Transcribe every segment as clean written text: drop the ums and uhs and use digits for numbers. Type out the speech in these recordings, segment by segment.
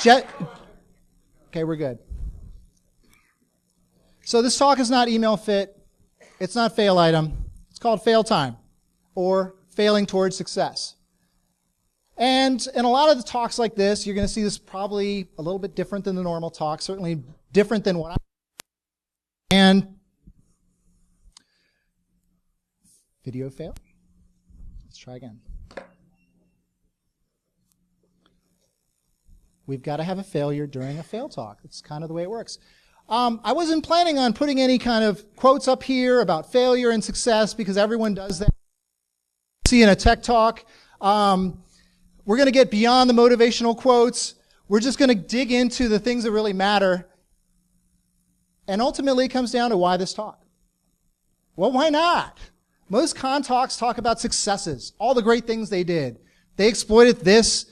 Okay, we're good. So this talk is not email fit. It's not fail item. It's called FailTime, or failing towards success. And in a lot of the talks like this, you're going to see this probably a little bit different than the normal talk, certainly different than what and video fail. Let's try again. We've got to have a failure during a fail talk. That's kind of the way it works. I wasn't planning on putting any kind of quotes up here about failure and success because everyone does that. See in a tech talk. We're going to get beyond the motivational quotes. We're just going to dig into the things that really matter. And ultimately it comes down to why this talk. Well, why not? Most con talks talk about successes, all the great things they did. They exploited this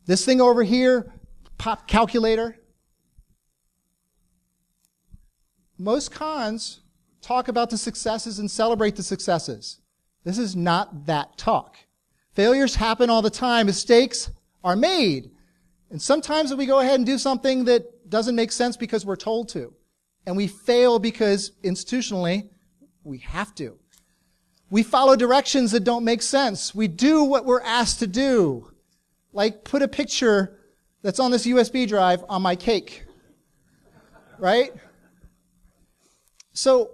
thing over here, pop calculator. Most cons talk about the successes and celebrate the successes. This is not that talk. Failures happen all the time. Mistakes are made. And sometimes we go ahead and do something that doesn't make sense because we're told to. And we fail because institutionally, we have to. We follow directions that don't make sense. We do what we're asked to do. Like put a picture that's on this USB drive on my cake. Right? So,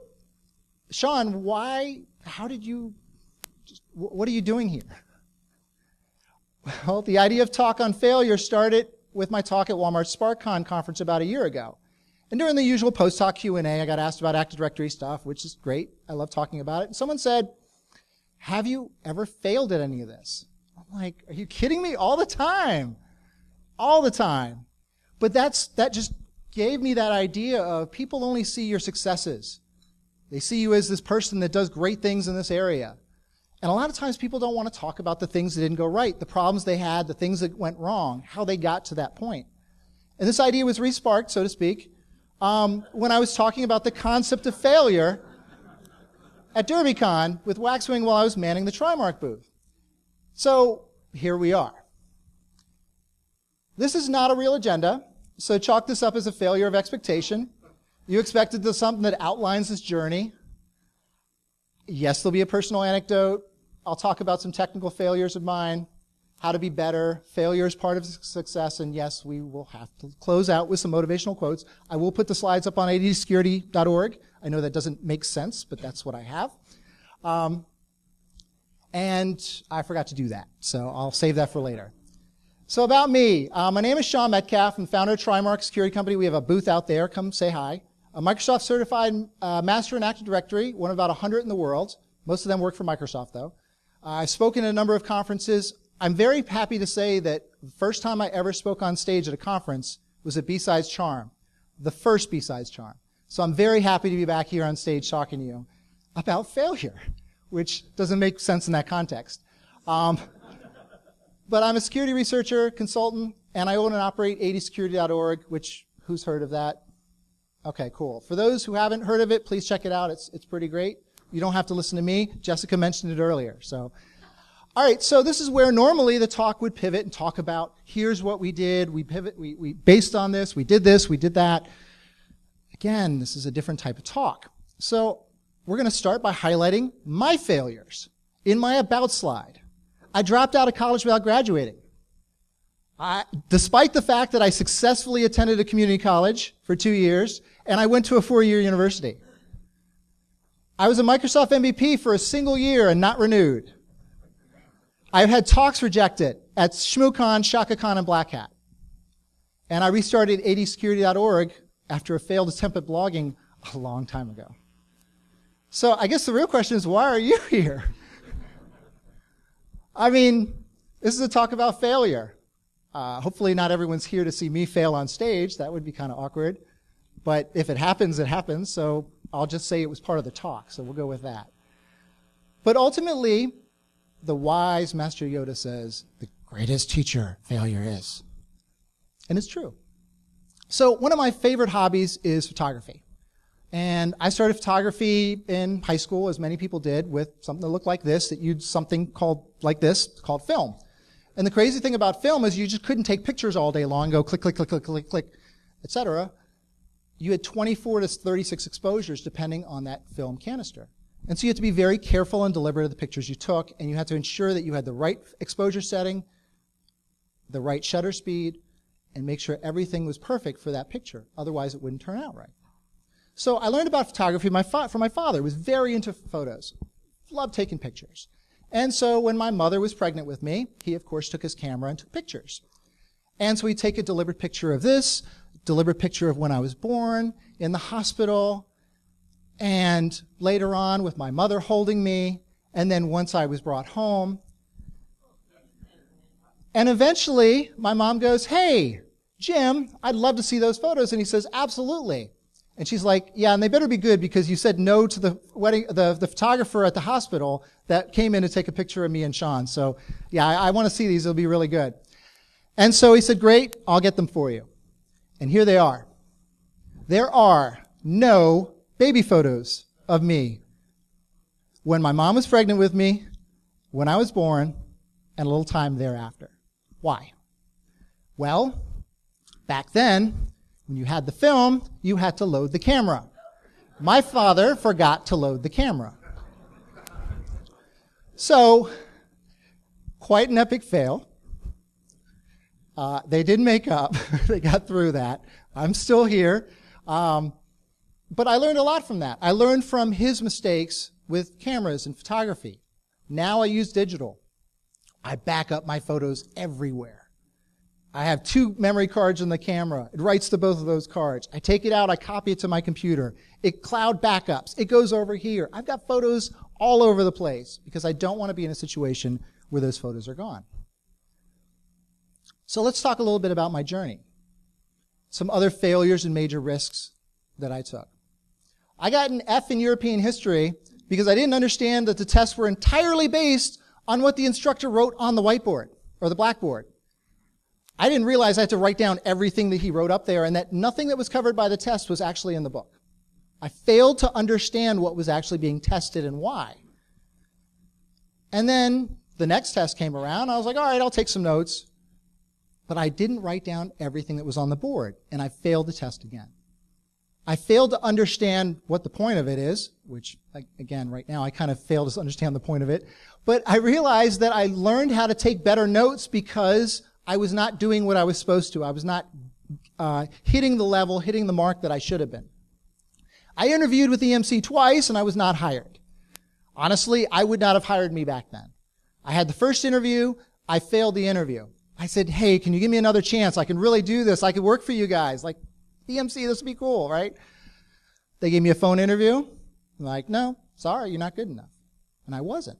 Sean, what are you doing here? Well, the idea of talk on failure started with my talk at Walmart's SparkCon conference about a year ago. And during the usual post-talk Q&A, I got asked about Active Directory stuff, which is great. I love talking about it. And someone said, have you ever failed at any of this? I'm like, are you kidding me? All the time. All the time. But that just gave me that idea of people only see your successes. They see you as this person that does great things in this area. And a lot of times people don't want to talk about the things that didn't go right, the problems they had, the things that went wrong, how they got to that point. And this idea was re-sparked, so to speak, when I was talking about the concept of failure at DerbyCon with Waxwing while I was manning the Trimark booth. So here we are. This is not a real agenda, so chalk this up as a failure of expectation. You expected something that outlines this journey. Yes, there'll be a personal anecdote. I'll talk about some technical failures of mine, how to be better. Failure is part of success, and yes, we will have to close out with some motivational quotes. I will put the slides up on adsecurity.org. I know that doesn't make sense, but that's what I have. And I forgot to do that, so I'll save that for later. So about me, my name is Sean Metcalf. I'm founder of Trimark Security Company. We have a booth out there. Come say hi. A Microsoft certified master in Active Directory, one of about 100 in the world. Most of them work for Microsoft, though. I've spoken at a number of conferences. I'm very happy to say that the first time I ever spoke on stage at a conference was at BSidesCharm, the first BSidesCharm. So I'm very happy to be back here on stage talking to you about failure, which doesn't make sense in that context. But I'm a security researcher, consultant, and I own and operate adsecurity.org, which, who's heard of that? Okay, cool. For those who haven't heard of it, please check it out. It's pretty great. You don't have to listen to me. Jessica mentioned it earlier. So, all right. So this is where normally the talk would pivot and talk about here's what we did. We pivot. We based on this. We did this. We did that. Again, this is a different type of talk. So we're going to start by highlighting my failures in my about slide. I dropped out of college without graduating. Despite the fact that I successfully attended a community college for 2 years, and I went to a 4-year university. I was a Microsoft MVP for a single year and not renewed. I've had talks rejected at ShmooCon, ShakaCon, and Black Hat. And I restarted adsecurity.org after a failed attempt at blogging a long time ago. So I guess the real question is, why are you here? I mean, this is a talk about failure. Hopefully not everyone's here to see me fail on stage. That would be kind of awkward. But if it happens, it happens. So I'll just say it was part of the talk. So we'll go with that. But ultimately, the wise Master Yoda says, the greatest teacher failure is. And it's true. So one of my favorite hobbies is photography. And I started photography in high school, as many people did, with something that looked like this, that used something called film. And the crazy thing about film is you just couldn't take pictures all day long, go click, click, click, click, click, click, etc. You had 24 to 36 exposures depending on that film canister. And so you have to be very careful and deliberate of the pictures you took, and you have to ensure that you had the right exposure setting, the right shutter speed, and make sure everything was perfect for that picture. Otherwise, it wouldn't turn out right. So I learned about photography from my father, who was very into photos, loved taking pictures. And so when my mother was pregnant with me, he, of course, took his camera and took pictures. And so he'd take a deliberate picture of this, deliberate picture of when I was born, in the hospital, and later on with my mother holding me, and then once I was brought home. And eventually, my mom goes, "Hey, Jim, I'd love to see those photos." And he says, "Absolutely." And she's like, "Yeah, and they better be good because you said no to the photographer at the hospital that came in to take a picture of me and Sean. So, yeah, I want to see these. It'll be really good." And so he said, "Great, I'll get them for you." And here they are. There are no baby photos of me when my mom was pregnant with me, when I was born, and a little time thereafter. Why? Well, back then, when you had the film, you had to load the camera. My father forgot to load the camera. So, quite an epic fail. They did make up. They got through that. I'm still here. But I learned a lot from that. I learned from his mistakes with cameras and photography. Now I use digital. I back up my photos everywhere. I have 2 memory cards in the camera. It writes to both of those cards. I take it out, I copy it to my computer. It cloud backups. It goes over here. I've got photos all over the place because I don't want to be in a situation where those photos are gone. So let's talk a little bit about my journey. Some other failures and major risks that I took. I got an F in European history because I didn't understand that the tests were entirely based on what the instructor wrote on the whiteboard or the blackboard. I didn't realize I had to write down everything that he wrote up there and that nothing that was covered by the test was actually in the book. I failed to understand what was actually being tested and why. And then the next test came around. I was like, all right, I'll take some notes. But I didn't write down everything that was on the board, and I failed the test again. I failed to understand what the point of it is, which, again, right now I kind of failed to understand the point of it. But I realized that I learned how to take better notes because I was not doing what I was supposed to. I was not hitting the level, hitting the mark that I should have been. I interviewed with EMC twice, and I was not hired. Honestly, I would not have hired me back then. I had the first interview. I failed the interview. I said, "Hey, can you give me another chance? I can really do this. I could work for you guys. Like, EMC, this would be cool, right?" They gave me a phone interview. I'm like, "No, sorry, you're not good enough." And I wasn't.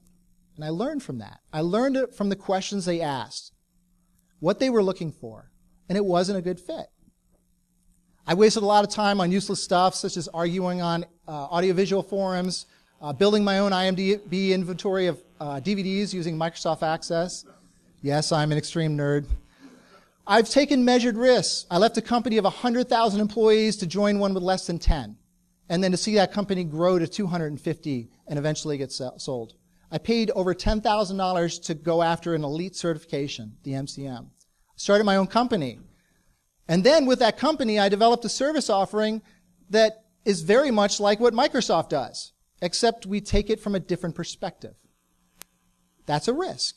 And I learned from that. I learned it from the questions they asked, what they were looking for, and it wasn't a good fit. I wasted a lot of time on useless stuff, such as arguing on audiovisual forums, building my own IMDb inventory of DVDs using Microsoft Access. Yes, I'm an extreme nerd. I've taken measured risks. I left a company of 100,000 employees to join one with less than 10, and then to see that company grow to 250 and eventually get sold. I paid over $10,000 to go after an elite certification, the MCM. I started my own company. And then with that company, I developed a service offering that is very much like what Microsoft does, except we take it from a different perspective. That's a risk.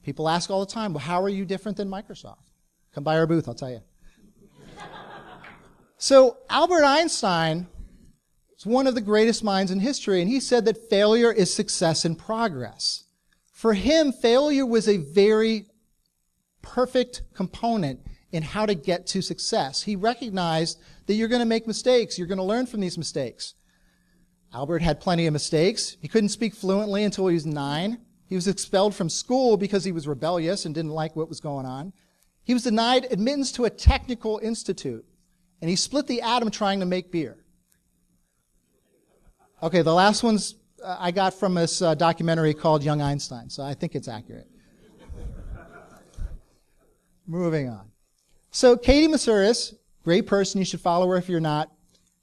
People ask all the time, well, how are you different than Microsoft? Come by our booth, I'll tell you. So Albert Einstein is one of the greatest minds in history, and he said that failure is success in progress. For him, failure was a very perfect component in how to get to success. He recognized that you're going to make mistakes. You're going to learn from these mistakes. Albert had plenty of mistakes. He couldn't speak fluently until he was 9. He was expelled from school because he was rebellious and didn't like what was going on. He was denied admittance to a technical institute, and he split the atom trying to make beer. Okay, the last one's I got from this documentary called Young Einstein, so I think it's accurate. Moving on. So Katie Masuris, great person, you should follow her if you're not.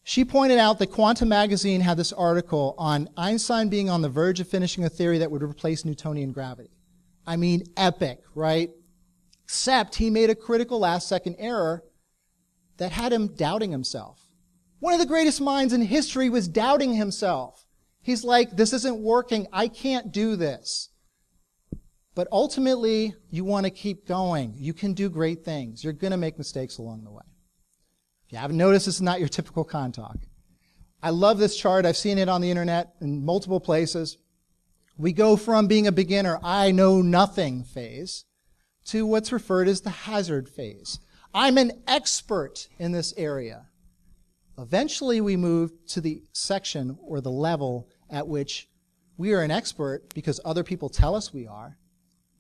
She pointed out that Quantum Magazine had this article on Einstein being on the verge of finishing a theory that would replace Newtonian gravity. I mean, epic, right? except he made a critical last-second error that had him doubting himself. One of the greatest minds in history was doubting himself. He's like, this isn't working. I can't do this. But ultimately, you want to keep going. You can do great things. You're going to make mistakes along the way. If you haven't noticed, this is not your typical con talk. I love this chart. I've seen it on the internet in multiple places. We go from being a beginner, I know nothing phase, to what's referred as the hazard phase. I'm an expert in this area. Eventually, we move to the section or the level at which we are an expert because other people tell us we are.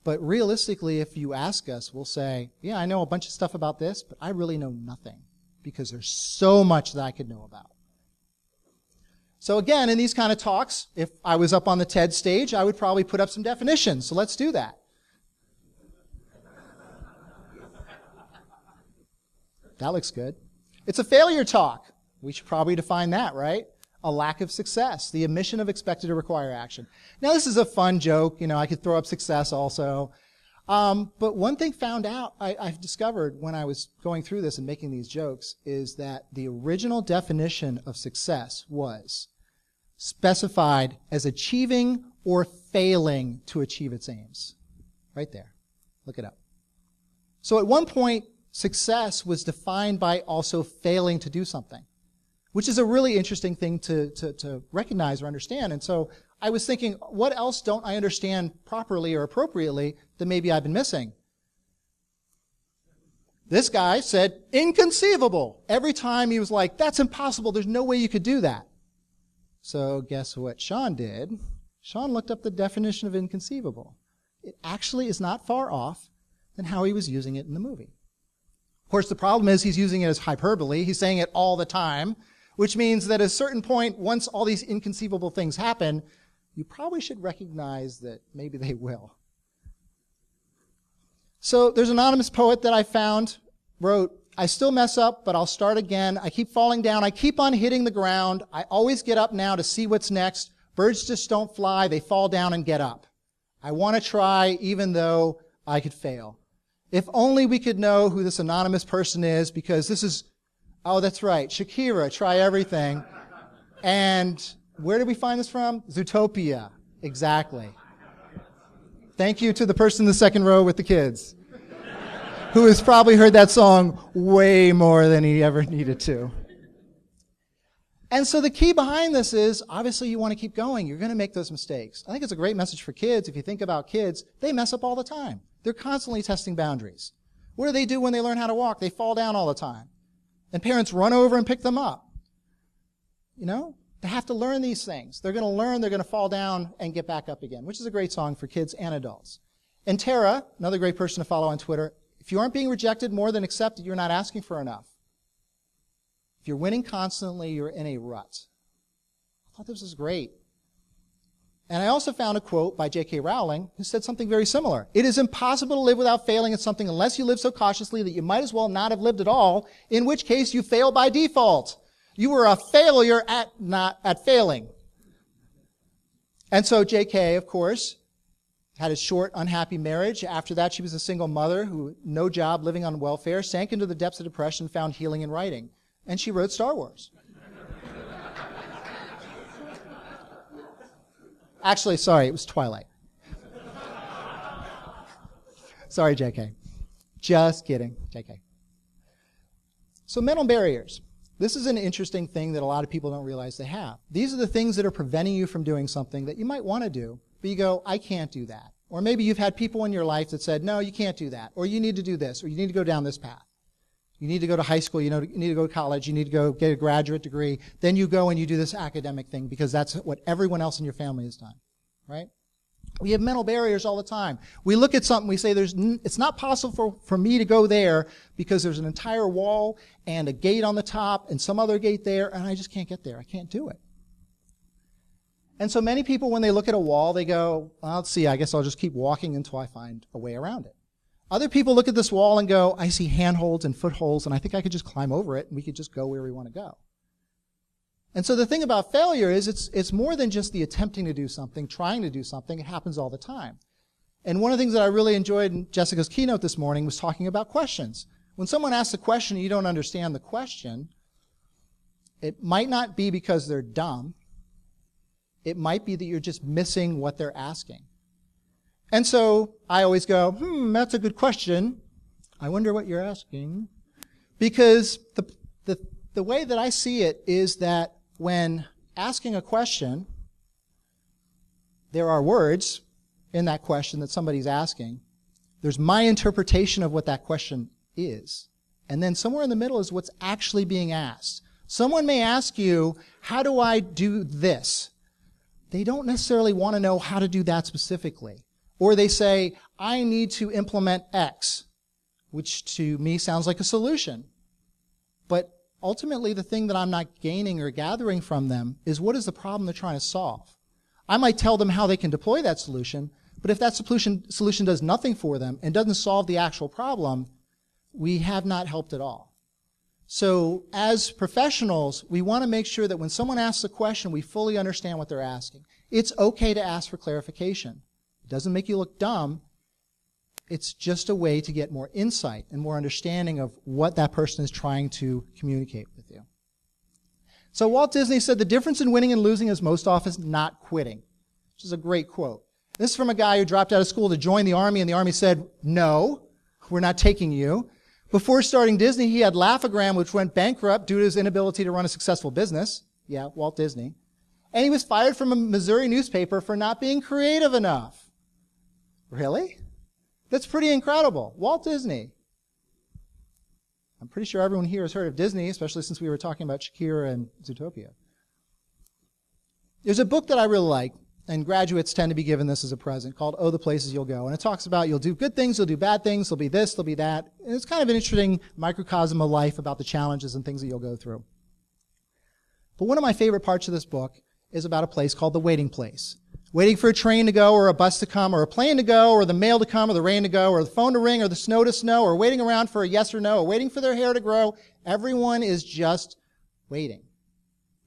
But realistically, if you ask us, we'll say, yeah, I know a bunch of stuff about this, but I really know nothing because there's so much that I could know about. So again, in these kind of talks, if I was up on the TED stage, I would probably put up some definitions. So let's do that. That looks good. It's a failure talk. We should probably define that, right? A lack of success, the omission of expected or required action. Now, this is a fun joke. I could throw up success also. But one thing I've discovered when I was going through this and making these jokes is that the original definition of success was specified as achieving or failing to achieve its aims. Right there. Look it up. So at one point, success was defined by also failing to do something, which is a really interesting thing to recognize or understand. And so I was thinking, what else don't I understand properly or appropriately that maybe I've been missing? This guy said, inconceivable. Every time he was like, that's impossible. There's no way you could do that. So guess what Sean did? Sean looked up the definition of inconceivable. It actually is not far off than how he was using it in the movie. Of course, the problem is he's using it as hyperbole. He's saying it all the time, which means that at a certain point, once all these inconceivable things happen, you probably should recognize that maybe they will. So there's an anonymous poet that I found, wrote, I still mess up, but I'll start again. I keep falling down. I keep on hitting the ground. I always get up now to see what's next. Birds just don't fly. They fall down and get up. I want to try even though I could fail. If only we could know who this anonymous person is, because this is, oh, that's right, Shakira, Try Everything. And where did we find this from? Zootopia. Exactly. Thank you to the person in the second row with the kids, who has probably heard that song way more than he ever needed to. And so the key behind this is, obviously you want to keep going. You're going to make those mistakes. I think it's a great message for kids. If you think about kids, they mess up all the time. They're constantly testing boundaries. What do they do when they learn how to walk? They fall down all the time. And parents run over and pick them up. They have to learn these things. They're going to learn, they're going to fall down and get back up again, which is a great song for kids and adults. And Tara, another great person to follow on Twitter, if you aren't being rejected more than accepted, you're not asking for enough. If you're winning constantly, you're in a rut. I thought this was great. And I also found a quote by J.K. Rowling who said something very similar. It is impossible to live without failing at something unless you live so cautiously that you might as well not have lived at all, in which case you fail by default. You were a failure at failing. And so J.K., of course, had a short, unhappy marriage. After that, she was a single mother who, no job, living on welfare, sank into the depths of depression, found healing in writing. And she wrote Star Wars. Actually, sorry, it was Twilight. Sorry, JK. Just kidding, JK. So mental barriers. This is an interesting thing that a lot of people don't realize they have. These are the things that are preventing you from doing something that you might want to do, but you go, I can't do that. Or maybe you've had people in your life that said, no, you can't do that. Or you need to do this. Or you need to go down this path. You need to go to high school, you need to go to college, you need to go get a graduate degree. Then you go and you do this academic thing because that's what everyone else in your family has done, right? We have mental barriers all the time. We look at something, we say, it's not possible for me to go there because there's an entire wall and a gate on the top and some other gate there, and I just can't get there. I can't do it. And so many people, when they look at a wall, they go, well, let's see, I guess I'll just keep walking until I find a way around it. Other people look at this wall and go, I see handholds and footholds, and I think I could just climb over it, and we could just go where we want to go. And so the thing about failure is it's more than just the attempting to do something, trying to do something. It happens all the time. And one of the things that I really enjoyed in Jessica's keynote this morning was talking about questions. When someone asks a question and you don't understand the question, it might not be because they're dumb. It might be that you're just missing what they're asking. And so I always go, that's a good question. I wonder what you're asking. Because the way that I see it is that when asking a question, there are words in that question that somebody's asking. There's my interpretation of what that question is. And then somewhere in the middle is what's actually being asked. Someone may ask you, how do I do this? They don't necessarily want to know how to do that specifically. Or they say, I need to implement X, which to me sounds like a solution. But ultimately, the thing that I'm not gaining or gathering from them is what is the problem they're trying to solve. I might tell them how they can deploy that solution, but if that solution does nothing for them and doesn't solve the actual problem, we have not helped at all. So as professionals, we want to make sure that when someone asks a question, we fully understand what they're asking. It's okay to ask for clarification. It doesn't make you look dumb. It's just a way to get more insight and more understanding of what that person is trying to communicate with you. So Walt Disney said the difference in winning and losing is most often not quitting, which is a great quote. This is from a guy who dropped out of school to join the Army, and the Army said, no, we're not taking you. Before starting Disney, he had Laugh-O-Gram, which went bankrupt due to his inability to run a successful business. Yeah, Walt Disney. And he was fired from a Missouri newspaper for not being creative enough. Really? That's pretty incredible. Walt Disney. I'm pretty sure everyone here has heard of Disney, especially since we were talking about Shakira and Zootopia. There's a book that I really like, and graduates tend to be given this as a present, called Oh, the Places You'll Go. And it talks about you'll do good things, you'll do bad things, there'll be this, there'll be that. And it's kind of an interesting microcosm of life about the challenges and things that you'll go through. But one of my favorite parts of this book is about a place called the waiting place. Waiting for a train to go, or a bus to come, or a plane to go, or the mail to come, or the rain to go, or the phone to ring, or the snow to snow, or waiting around for a yes or no, or waiting for their hair to grow. Everyone is just waiting.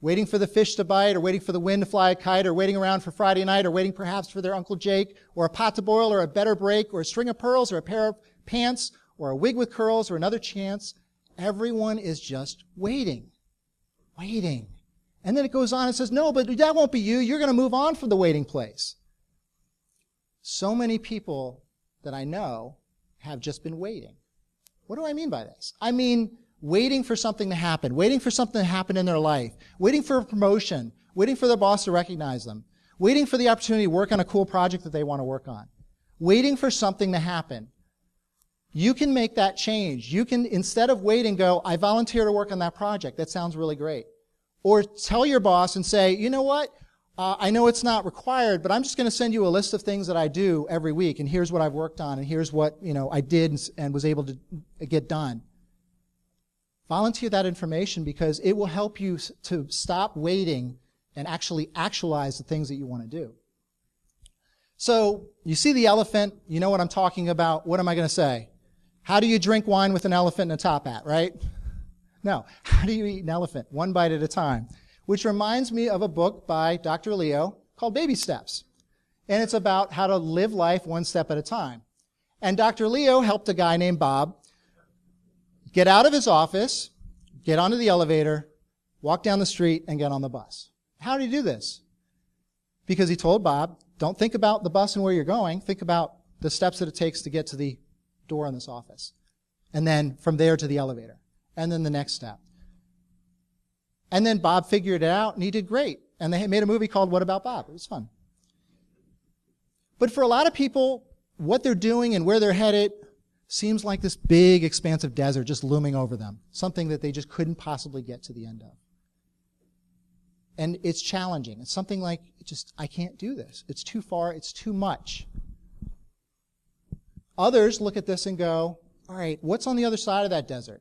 Waiting for the fish to bite, or waiting for the wind to fly a kite, or waiting around for Friday night, or waiting perhaps for their Uncle Jake, or a pot to boil, or a better break, or a string of pearls, or a pair of pants, or a wig with curls, or another chance. Everyone is just waiting. Waiting. And then it goes on and says, no, but that won't be you. You're going to move on from the waiting place. So many people that I know have just been waiting. What do I mean by this? I mean waiting for something to happen, waiting for something to happen in their life, waiting for a promotion, waiting for their boss to recognize them, waiting for the opportunity to work on a cool project that they want to work on, waiting for something to happen. You can make that change. You can, instead of waiting, go, I volunteer to work on that project. That sounds really great. Or tell your boss and say, you know what, I know it's not required, but I'm just going to send you a list of things that I do every week, and here's what I've worked on, and here's what I did and was able to get done. Volunteer that information because it will help you to stop waiting and actually actualize the things that you want to do. So you see the elephant, you know what I'm talking about. What am I going to say? How do you drink wine with an elephant in a top hat, right? No. How do you eat an elephant? One bite at a time. Which reminds me of a book by Dr. Leo called Baby Steps. And it's about how to live life one step at a time. And Dr. Leo helped a guy named Bob get out of his office, get onto the elevator, walk down the street, and get on the bus. How did he do this? Because he told Bob, don't think about the bus and where you're going. Think about the steps that it takes to get to the door in this office. And then from there to the elevator. And then the next step. And then Bob figured it out, and he did great. And they made a movie called What About Bob? It was fun. But for a lot of people, what they're doing and where they're headed seems like this big, expansive desert just looming over them. Something that they just couldn't possibly get to the end of. And it's challenging. It's something like, I can't do this. It's too far. It's too much. Others look at this and go, all right, what's on the other side of that desert?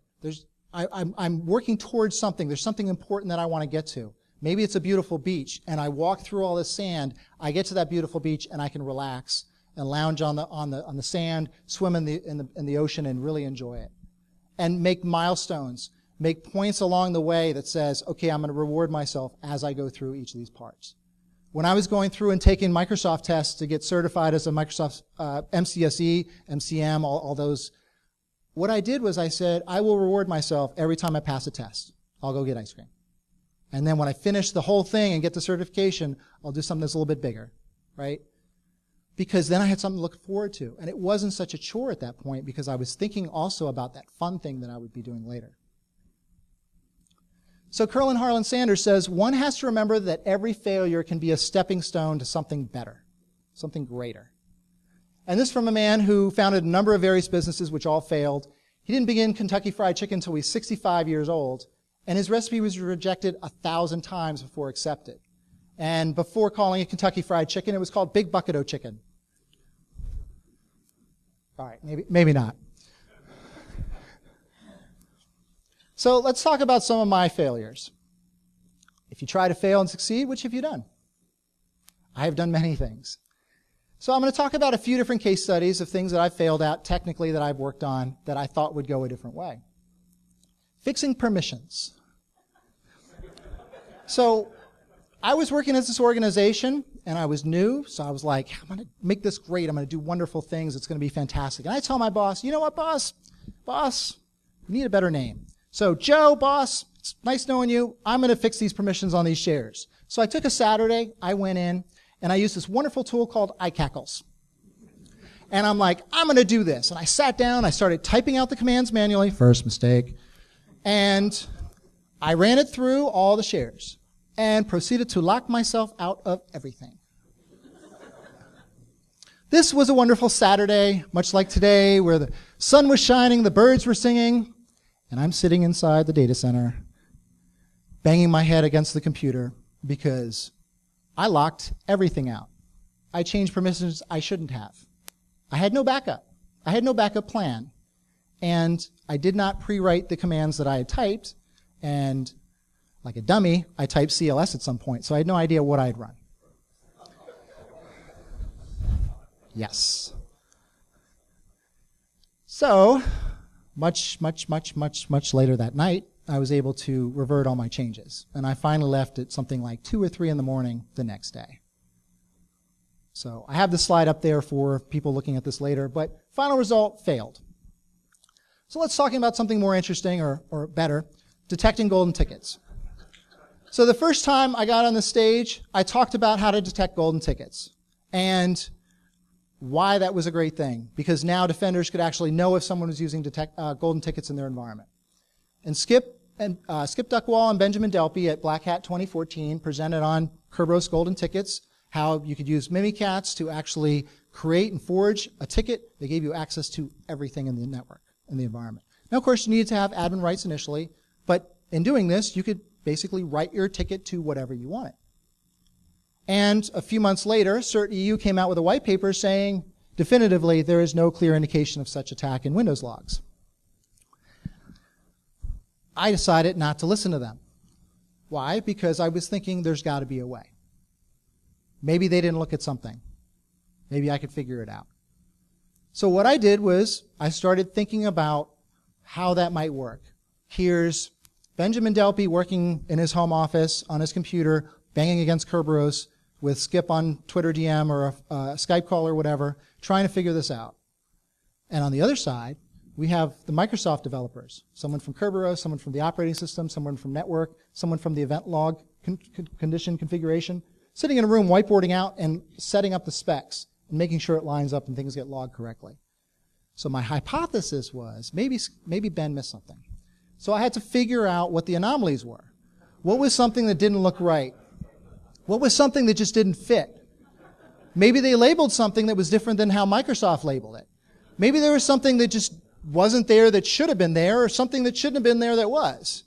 I'm working towards something. There's something important that I want to get to. Maybe it's a beautiful beach, and I walk through all this sand. I get to that beautiful beach, and I can relax and lounge on the sand, swim in the ocean, and really enjoy it. And make milestones, make points along the way that says, okay, I'm going to reward myself as I go through each of these parts. when I was going through and taking Microsoft tests to get certified as a Microsoft MCSE, MCM, all those, what I did was I said, I will reward myself every time I pass a test. I'll go get ice cream. And then when I finish the whole thing and get the certification, I'll do something that's a little bit bigger, right? Because then I had something to look forward to. And it wasn't such a chore at that point because I was thinking also about that fun thing that I would be doing later. So Curlin Harlan Sanders says, one has to remember that every failure can be a stepping stone to something better, something greater. And this from a man who founded a number of various businesses which all failed. He didn't begin Kentucky Fried Chicken until he was 65 years old. And his recipe was rejected 1,000 times before accepted. And before calling it Kentucky Fried Chicken, it was called Big Bucket-O Chicken. All right, maybe not. So let's talk about some of my failures. If you try to fail and succeed, which have you done? I have done many things. So I'm going to talk about a few different case studies of things that I've failed at technically that I've worked on that I thought would go a different way. Fixing permissions. So I was working at this organization and I was new, so I was like, I'm going to make this great. I'm going to do wonderful things. It's going to be fantastic. And I tell my boss, you know what, boss, you need a better name. So Joe, boss, it's nice knowing you. I'm going to fix these permissions on these shares. So I took a Saturday, I went in, and I used this wonderful tool called iCackles. And I'm like, I'm going to do this. And I sat down, I started typing out the commands manually. First mistake. And I ran it through all the shares and proceeded to lock myself out of everything. This was a wonderful Saturday, much like today, where the sun was shining, the birds were singing, and I'm sitting inside the data center, banging my head against the computer because I locked everything out. I changed permissions I shouldn't have. I had no backup. I had no backup plan. And I did not pre-write the commands that I had typed, and like a dummy, I typed CLS at some point, so I had no idea what I'd run. Yes. So, much later that night, I was able to revert all my changes. And I finally left at something like 2 or 3 in the morning the next day. So I have the slide up there for people looking at this later, but final result, failed. So let's talk about something more interesting or better, detecting golden tickets. So the first time I got on the stage, I talked about how to detect golden tickets and why that was a great thing, because now defenders could actually know if someone was using golden tickets in their environment. And Skip Duckwall and Benjamin Delpy at Black Hat 2014 presented on Kerberos golden tickets, how you could use Mimikatz to actually create and forge a ticket. They gave you access to everything in the network, in the environment. Now, of course, you need to have admin rights initially, but in doing this, you could basically write your ticket to whatever you wanted. And a few months later, CERT-EU came out with a white paper saying, definitively, there is no clear indication of such attack in Windows logs. I decided not to listen to them. Why? Because I was thinking there's got to be a way. Maybe they didn't look at something. Maybe I could figure it out. So what I did was I started thinking about how that might work. Here's Benjamin Delpy working in his home office on his computer, banging against Kerberos with Skip on Twitter DM or a Skype call or whatever, trying to figure this out. And on the other side, we have the Microsoft developers, someone from Kerberos, someone from the operating system, someone from network, someone from the event log condition configuration, sitting in a room whiteboarding out and setting up the specs and making sure it lines up and things get logged correctly. So my hypothesis was maybe Ben missed something. So I had to figure out what the anomalies were. What was something that didn't look right? What was something that just didn't fit? Maybe they labeled something that was different than how Microsoft labeled it. Maybe there was something that just wasn't there that should have been there, or something that shouldn't have been there that was.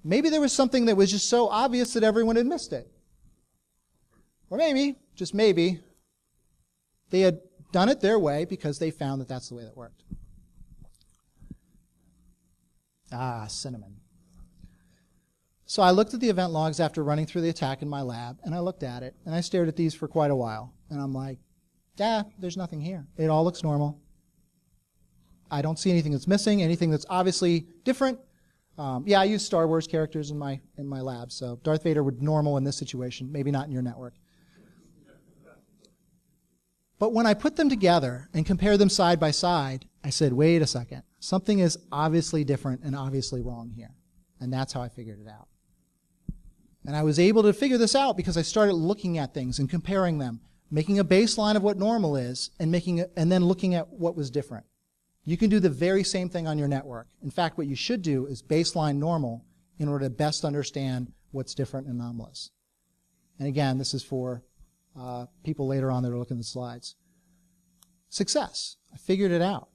Maybe there was something that was just so obvious that everyone had missed it. Or maybe, just maybe, they had done it their way because they found that that's the way that worked. Ah, cinnamon. So I looked at the event logs after running through the attack in my lab, and I looked at it, and I stared at these for quite a while. And I'm like, there's nothing here. It all looks normal. I don't see anything that's missing, anything that's obviously different. Yeah, I use Star Wars characters in my lab, so Darth Vader would normal in this situation, maybe not in your network. But when I put them together and compare them side by side, I said, wait a second, something is obviously different and obviously wrong here. And that's how I figured it out. And I was able to figure this out because I started looking at things and comparing them, making a baseline of what normal is, and then looking at what was different. You can do the very same thing on your network. In fact, what you should do is baseline normal in order to best understand what's different and anomalous. And again, this is for people later on that are looking at the slides. Success. I figured it out.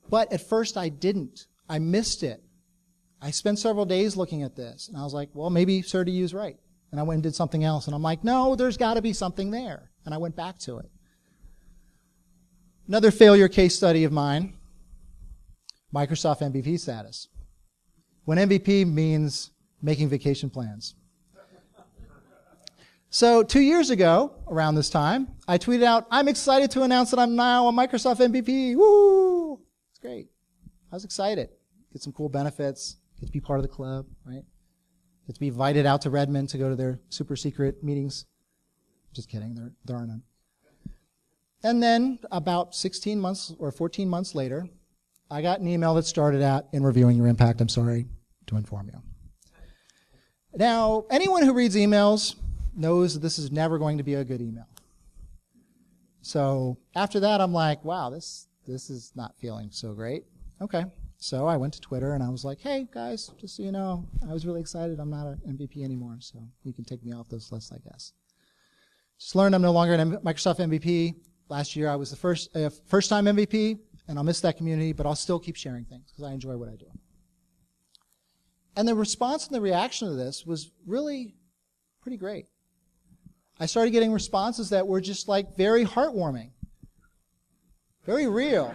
But at first I didn't. I missed it. I spent several days looking at this, and I was like, well, maybe CertiU's right. And I went and did something else, and I'm like, no, there's got to be something there. And I went back to it. Another failure case study of mine, Microsoft MVP status. When MVP means making vacation plans. So 2 years ago, around this time, I tweeted out, I'm excited to announce that I'm now a Microsoft MVP. Woo! It's great. I was excited. Get some cool benefits. Get to be part of the club, right? Get to be invited out to Redmond to go to their super secret meetings. Just kidding. There are none. And then about 16 months or 14 months later, I got an email that started out, in reviewing your impact, I'm sorry to inform you. Now, anyone who reads emails knows that this is never going to be a good email. So after that, I'm like, wow, this is not feeling so great. Okay. So I went to Twitter and I was like, hey, guys, just so you know, I was really excited. I'm not an MVP anymore, so you can take me off those lists, I guess. Just learned I'm no longer an Microsoft MVP. Last year I was the first-time MVP, and I'll miss that community, but I'll still keep sharing things because I enjoy what I do. And the response and the reaction to this was really pretty great. I started getting responses that were just like very heartwarming, very real.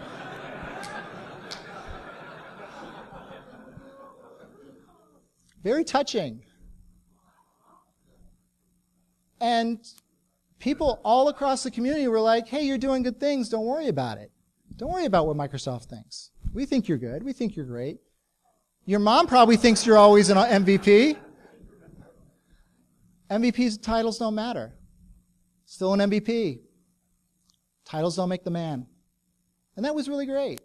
Very touching. And people all across the community were like, hey, you're doing good things. Don't worry about it. Don't worry about what Microsoft thinks. We think you're good. We think you're great. Your mom probably thinks you're always an MVP. MVP's titles don't matter. Still an MVP. Titles don't make the man. And that was really great.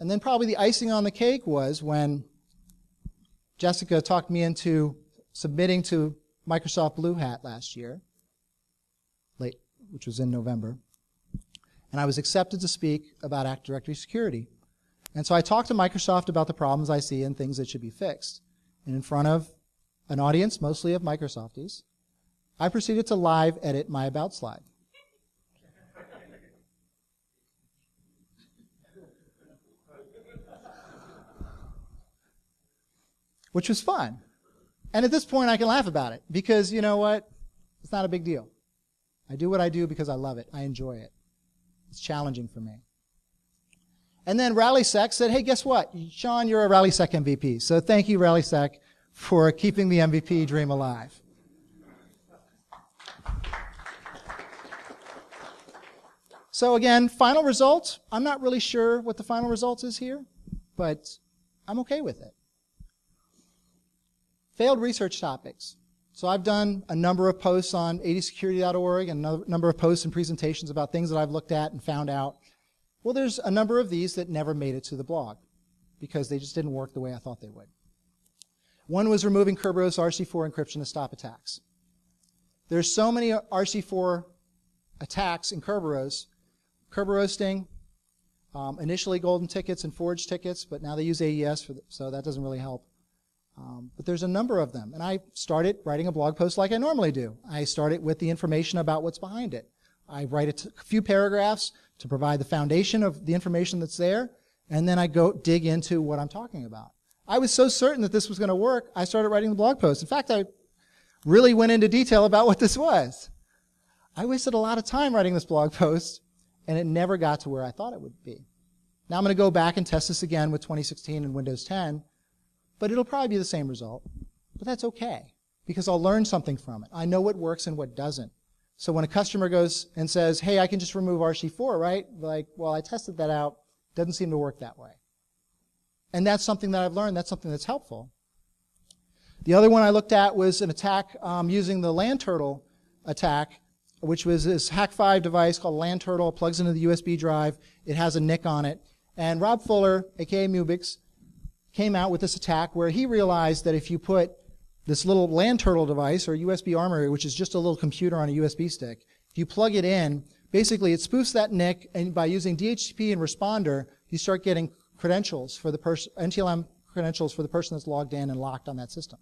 And then probably the icing on the cake was when Jessica talked me into submitting to Microsoft Blue Hat last year, which was in November, and I was accepted to speak about Active Directory security. And so I talked to Microsoft about the problems I see and things that should be fixed. And in front of an audience, mostly of Microsofties, I proceeded to live edit my About slide. Which was fun. And at this point, I can laugh about it because, you know what? It's not a big deal. I do what I do because I love it. I enjoy it. It's challenging for me. And then RallySec said, hey, guess what? Sean, you're a RallySec MVP. So thank you, RallySec, for keeping the MVP dream alive. So again, final result. I'm not really sure what the final result is here, but I'm okay with it. Failed research topics. So I've done a number of posts on adsecurity.org and a number of posts and presentations about things that I've looked at and found out. Well, there's a number of these that never made it to the blog because they just didn't work the way I thought they would. One was removing Kerberos RC4 encryption to stop attacks. There's so many RC4 attacks in Kerberos. Kerberosting, initially golden tickets and forged tickets, but now they use AES, so that doesn't really help. But there's a number of them. And I started writing a blog post like I normally do. I start it with the information about what's behind it. I write a few paragraphs to provide the foundation of the information that's there, and then I go dig into what I'm talking about. I was so certain that this was going to work, I started writing the blog post. In fact, I really went into detail about what this was. I wasted a lot of time writing this blog post, and it never got to where I thought it would be. Now I'm going to go back and test this again with 2016 and Windows 10, but it'll probably be the same result. But that's okay, because I'll learn something from it. I know what works and what doesn't. So when a customer goes and says, hey, I can just remove RC4, right? Like, well, I tested that out. Doesn't seem to work that way. And that's something that I've learned. That's something that's helpful. The other one I looked at was an attack using the Land Turtle attack, which was this Hack5 device called Land Turtle. It plugs into the USB drive. It has a NIC on it. And Rob Fuller, a.k.a. Mubix, came out with this attack where he realized that if you put this little Land Turtle device or USB armory, which is just a little computer on a USB stick, if you plug it in, basically it spoofs that NIC, and by using DHCP and responder, you start getting credentials for the person, NTLM credentials for the person that's logged in and locked on that system.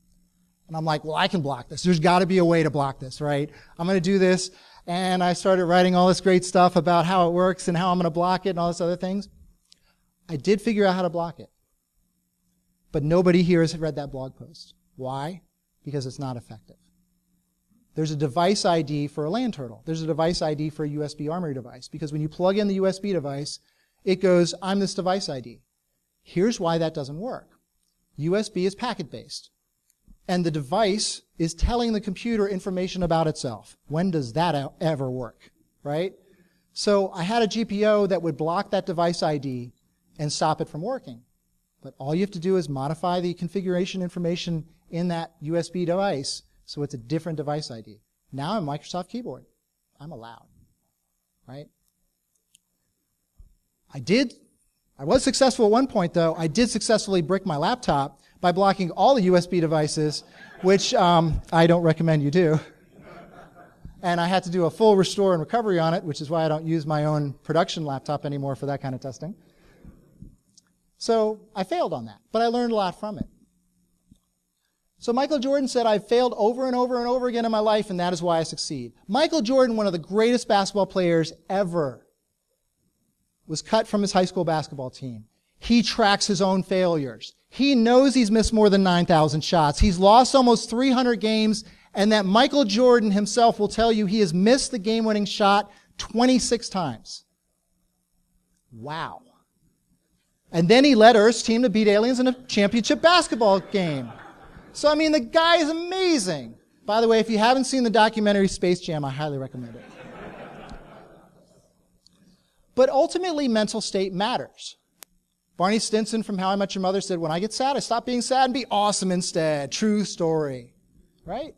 And I'm like, well, I can block this. There's got to be a way to block this, right? I'm going to do this. And I started writing all this great stuff about how it works and how I'm going to block it and all this other things. I did figure out how to block it. But nobody here has read that blog post. Why? Because it's not effective. There's a device ID for a Land Turtle. There's a device ID for a USB armory device. Because when you plug in the USB device, it goes, I'm this device ID. Here's why that doesn't work. USB is packet-based. And the device is telling the computer information about itself. When does that ever work, right? So I had a GPO that would block that device ID and stop it from working. But all you have to do is modify the configuration information in that USB device so it's a different device ID. Now I'm Microsoft Keyboard. I'm allowed, right? I was successful at one point, though. I did successfully brick my laptop by blocking all the USB devices, which I don't recommend you do. And I had to do a full restore and recovery on it, which is why I don't use my own production laptop anymore for that kind of testing. So I failed on that, but I learned a lot from it. So Michael Jordan said, I've failed over and over and over again in my life, and that is why I succeed. Michael Jordan, one of the greatest basketball players ever, was cut from his high school basketball team. He tracks his own failures. He knows he's missed more than 9,000 shots. He's lost almost 300 games, and that Michael Jordan himself will tell you he has missed the game-winning shot 26 times. Wow. And then he led Earth's team to beat aliens in a championship basketball game. So, I mean, the guy is amazing. By the way, if you haven't seen the documentary Space Jam, I highly recommend it. But ultimately, mental state matters. Barney Stinson from How I Met Your Mother said, when I get sad, I stop being sad and be awesome instead. True story. Right?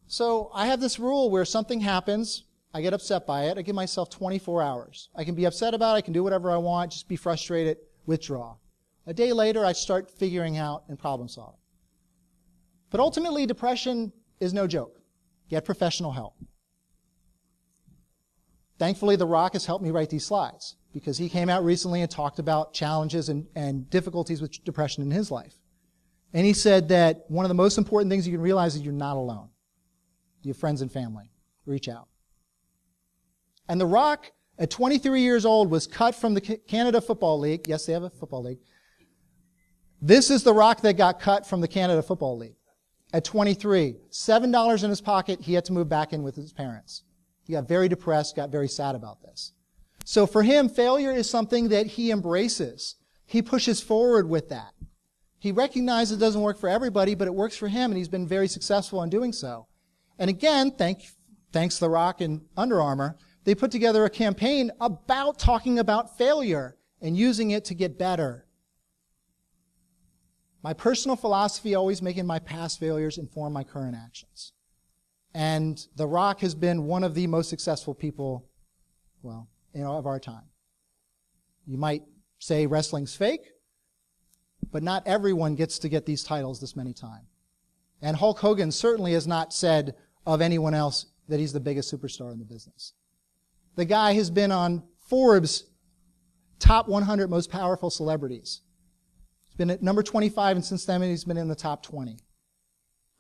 So I have this rule where something happens, I get upset by it, I give myself 24 hours. I can be upset about it, I can do whatever I want, just be frustrated, withdraw. A day later, I start figuring out and problem solving. But ultimately, depression is no joke. Get professional help. Thankfully, The Rock has helped me write these slides because he came out recently and talked about challenges and difficulties with depression in his life. And he said that one of the most important things you can realize is you're not alone. You have friends and family. Reach out. And The Rock, at 23 years old, was cut from the Canada Football League. Yes, they have a football league. This is The Rock that got cut from the Canada Football League. At 23, $7 in his pocket, he had to move back in with his parents. He got very depressed, got very sad about this. So for him, failure is something that he embraces. He pushes forward with that. He recognizes it doesn't work for everybody, but it works for him, and he's been very successful in doing so. And again, thanks to The Rock and Under Armour, they put together a campaign about talking about failure and using it to get better. My personal philosophy, always making my past failures inform my current actions. And The Rock has been one of the most successful people, of our time. You might say wrestling's fake, but not everyone gets to get these titles this many times. And Hulk Hogan certainly has not said of anyone else that he's the biggest superstar in the business. The guy has been on Forbes' top 100 most powerful celebrities. He's been at number 25, and since then he's been in the top 20.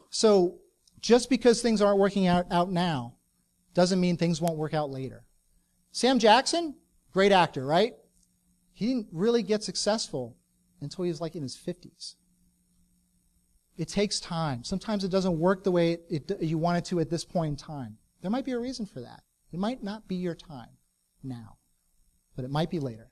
So just because things aren't working out now doesn't mean things won't work out later. Sam Jackson, great actor, right? He didn't really get successful until he was like in his 50s. It takes time. Sometimes it doesn't work the way you want it to at this point in time. There might be a reason for that. It might not be your time now, but it might be later.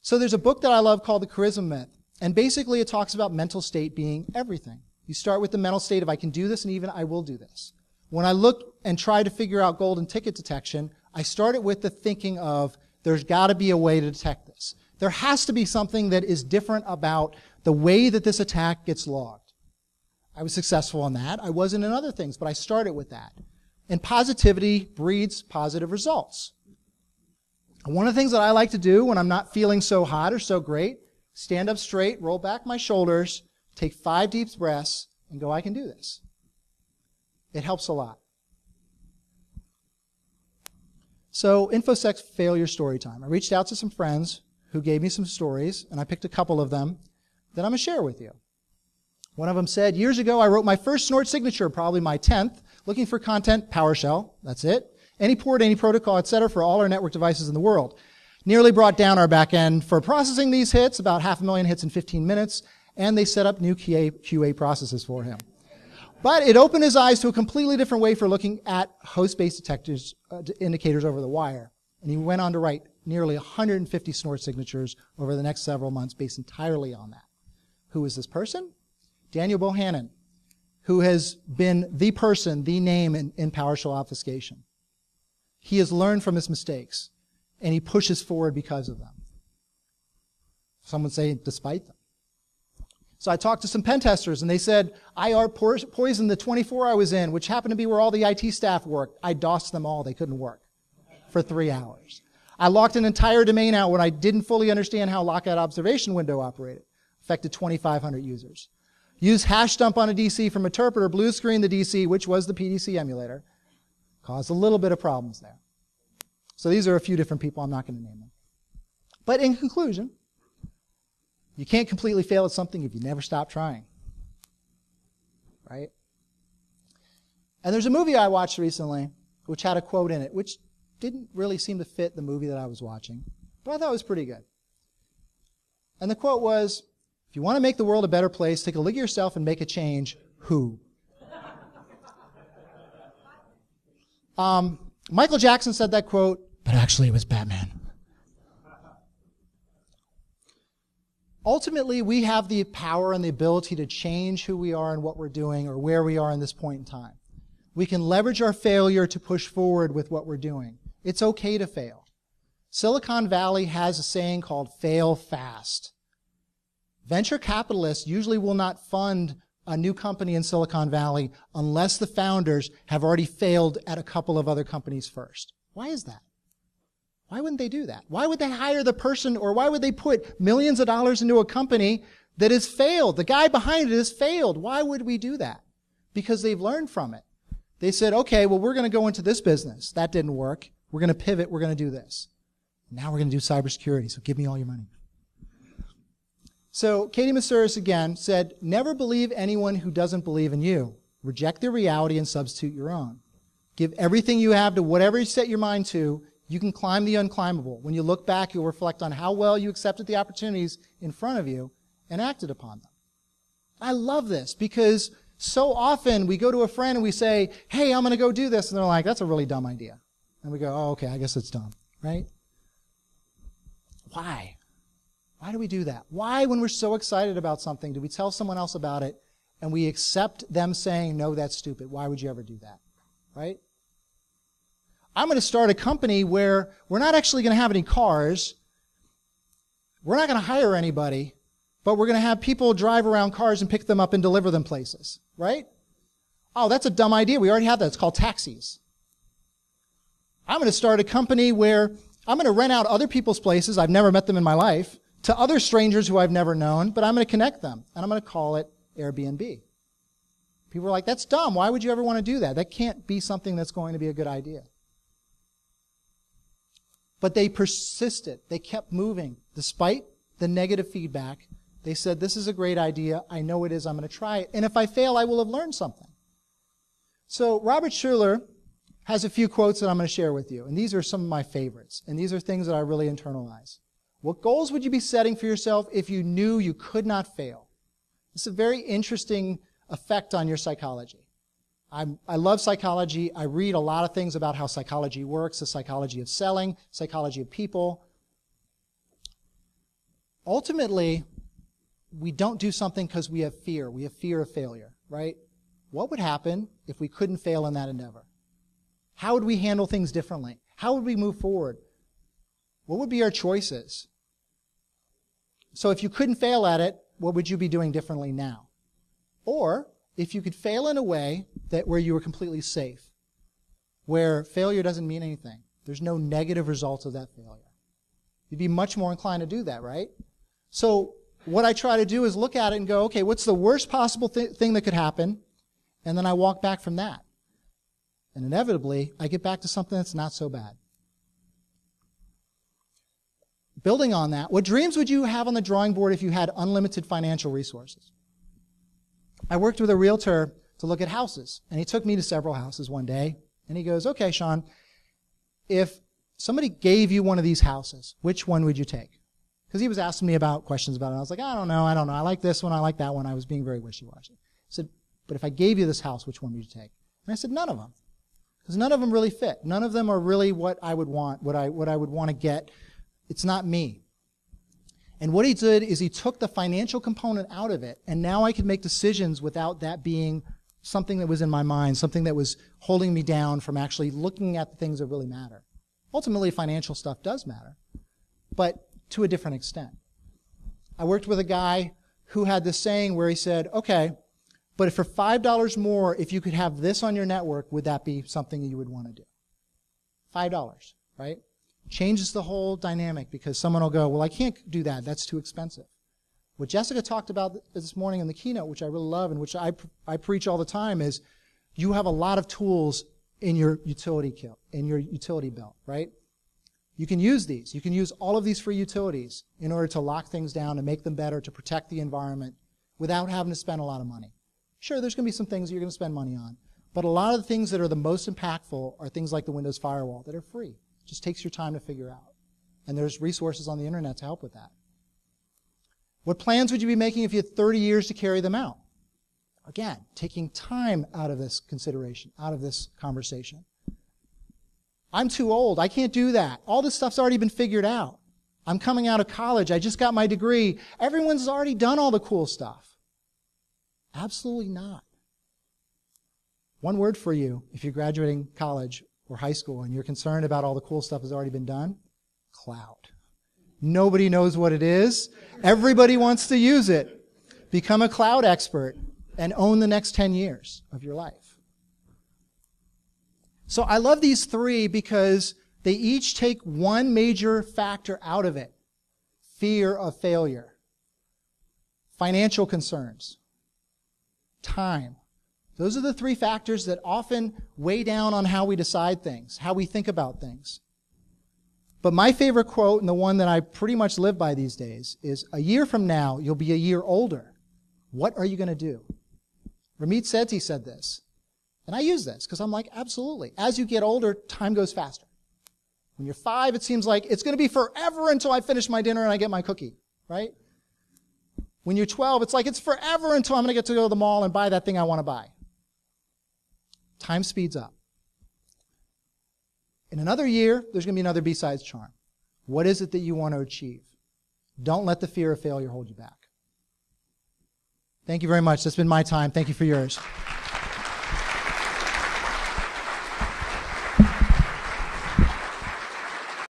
So there's a book that I love called The Charisma Myth, and basically it talks about mental state being everything. You start with the mental state of I can do this, and even I will do this. When I look and try to figure out golden ticket detection, I started with the thinking of there's got to be a way to detect this. There has to be something that is different about the way that this attack gets logged. I was successful in that. I wasn't in other things, but I started with that. And positivity breeds positive results. And one of the things that I like to do when I'm not feeling so hot or so great, stand up straight, roll back my shoulders, take 5 deep breaths, and go, I can do this. It helps a lot. So, InfoSec failure story time. I reached out to some friends who gave me some stories, and I picked a couple of them that I'm going to share with you. One of them said, years ago, I wrote my first snort signature, probably my 10th, looking for content, PowerShell, that's it. Any port, any protocol, etc. for all our network devices in the world. Nearly brought down our back end for processing these hits, about 500,000 hits in 15 minutes, and they set up new QA processes for him. But it opened his eyes to a completely different way for looking at host-based indicators over the wire. And he went on to write nearly 150 snort signatures over the next several months based entirely on that. Who is this person? Daniel Bohannon, who has been the person, the name in PowerShell obfuscation. He has learned from his mistakes, and he pushes forward because of them. Some would say despite them. So I talked to some pen testers, and they said, IR poisoned the 24 I was in, which happened to be where all the IT staff worked. I DOSed them all. They couldn't work for 3 hours. I locked an entire domain out when I didn't fully understand how lockout observation window operated. Affected 2,500 users. Used hash dump on a DC from Interpreter, blue screen the DC, which was the PDC emulator. Caused a little bit of problems there. So these are a few different people. I'm not going to name them. But in conclusion, you can't completely fail at something if you never stop trying. Right? And there's a movie I watched recently which had a quote in it, which didn't really seem to fit the movie that I was watching, but I thought it was pretty good. And the quote was, if you want to make the world a better place, take a look at yourself and make a change. Who? Michael Jackson said that quote, but actually it was Batman. Ultimately, we have the power and the ability to change who we are and what we're doing or where we are in this point in time. We can leverage our failure to push forward with what we're doing. It's okay to fail. Silicon Valley has a saying called fail fast. Venture capitalists usually will not fund a new company in Silicon Valley unless the founders have already failed at a couple of other companies first. Why is that? Why wouldn't they do that? Why would they hire the person, or why would they put millions of dollars into a company that has failed? The guy behind it has failed. Why would we do that? Because they've learned from it. They said, okay, well, we're going to go into this business. That didn't work. We're going to pivot. We're going to do this. Now we're going to do cybersecurity, so give me all your money. So Katie Masuris again said, never believe anyone who doesn't believe in you. Reject their reality and substitute your own. Give everything you have to whatever you set your mind to. You can climb the unclimbable. When you look back, you'll reflect on how well you accepted the opportunities in front of you and acted upon them. I love this because so often we go to a friend and we say, hey, I'm going to go do this. And they're like, that's a really dumb idea. And we go, oh, okay, I guess it's dumb, right? Why? Why do we do that? Why, when we're so excited about something, do we tell someone else about it and we accept them saying, no, that's stupid. Why would you ever do that, right? I'm going to start a company where we're not actually going to have any cars. We're not going to hire anybody, but we're going to have people drive around cars and pick them up and deliver them places, right? Oh, that's a dumb idea. We already have that. It's called taxis. I'm going to start a company where I'm going to rent out other people's places. I've never met them in my life, to other strangers who I've never known, but I'm going to connect them, and I'm going to call it Airbnb. People are like, that's dumb. Why would you ever want to do that? That can't be something that's going to be a good idea. But they persisted. They kept moving. Despite the negative feedback, they said, this is a great idea. I know it is. I'm going to try it. And if I fail, I will have learned something. So Robert Schuller has a few quotes that I'm going to share with you. And these are some of my favorites. And these are things that I really internalize. What goals would you be setting for yourself if you knew you could not fail? It's a very interesting effect on your psychology. I love psychology. I read a lot of things about how psychology works, the psychology of selling, psychology of people. Ultimately, we don't do something because we have fear. We have fear of failure, right? What would happen if we couldn't fail in that endeavor? How would we handle things differently? How would we move forward? What would be our choices? So if you couldn't fail at it, what would you be doing differently now? Or if you could fail in a way that where you were completely safe, where failure doesn't mean anything. There's no negative results of that failure. You'd be much more inclined to do that, right? So what I try to do is look at it and go, okay, what's the worst possible thing that could happen? And then I walk back from that. And inevitably, I get back to something that's not so bad. Building on that, what dreams would you have on the drawing board if you had unlimited financial resources? I worked with a realtor to look at houses, and he took me to several houses one day, and he goes, okay, Sean, if somebody gave you one of these houses, which one would you take? Because he was asking me about questions about it. I was like, I don't know. I like this one. I like that one. I was being very wishy-washy. He said, but if I gave you this house, which one would you take? And I said, none of them. Because none of them really fit. None of them are really what I would want, what I would want to get. It's not me. And what he did is he took the financial component out of it, and now I could make decisions without that being something that was in my mind, something that was holding me down from actually looking at the things that really matter. Ultimately, financial stuff does matter, but to a different extent. I worked with a guy who had this saying where he said, okay, but if for $5 more, if you could have this on your network, would that be something you would want to do? $5, right? Changes the whole dynamic because someone will go, well, I can't do that. That's too expensive. What Jessica talked about this morning in the keynote, which I really love and which I preach all the time, is you have a lot of tools in your utility kit, in your utility belt, right? You can use these. You can use all of these free utilities in order to lock things down and make them better, to protect the environment without having to spend a lot of money. Sure, there's going to be some things you're going to spend money on, but a lot of the things that are the most impactful are things like the Windows firewall that are free. It just takes your time to figure out. And there's resources on the internet to help with that. What plans would you be making if you had 30 years to carry them out? Again, taking time out of this consideration, out of this conversation. I'm too old. I can't do that. All this stuff's already been figured out. I'm coming out of college. I just got my degree. Everyone's already done all the cool stuff. Absolutely not. One word for you, if you're graduating college or high school and you're concerned about all the cool stuff that's already been done, cloud. Nobody knows what it is. Everybody wants to use it. Become a cloud expert and own the next 10 years of your life. So I love these three because they each take one major factor out of it. Fear of failure. Financial concerns. Time. Those are the three factors that often weigh down on how we decide things, how we think about things. But my favorite quote, and the one that I pretty much live by these days, is, a year from now, you'll be a year older. What are you going to do? Ramit Sethi said this. And I use this because I'm like, absolutely. As you get older, time goes faster. When you're 5, it seems like it's going to be forever until I finish my dinner and I get my cookie, right? When you're 12, it's like it's forever until I'm going to get to go to the mall and buy that thing I want to buy. Time speeds up. In another year, there's going to be another BSidesCharm. What is it that you want to achieve? Don't let the fear of failure hold you back. Thank you very much. That's been my time. Thank you for yours.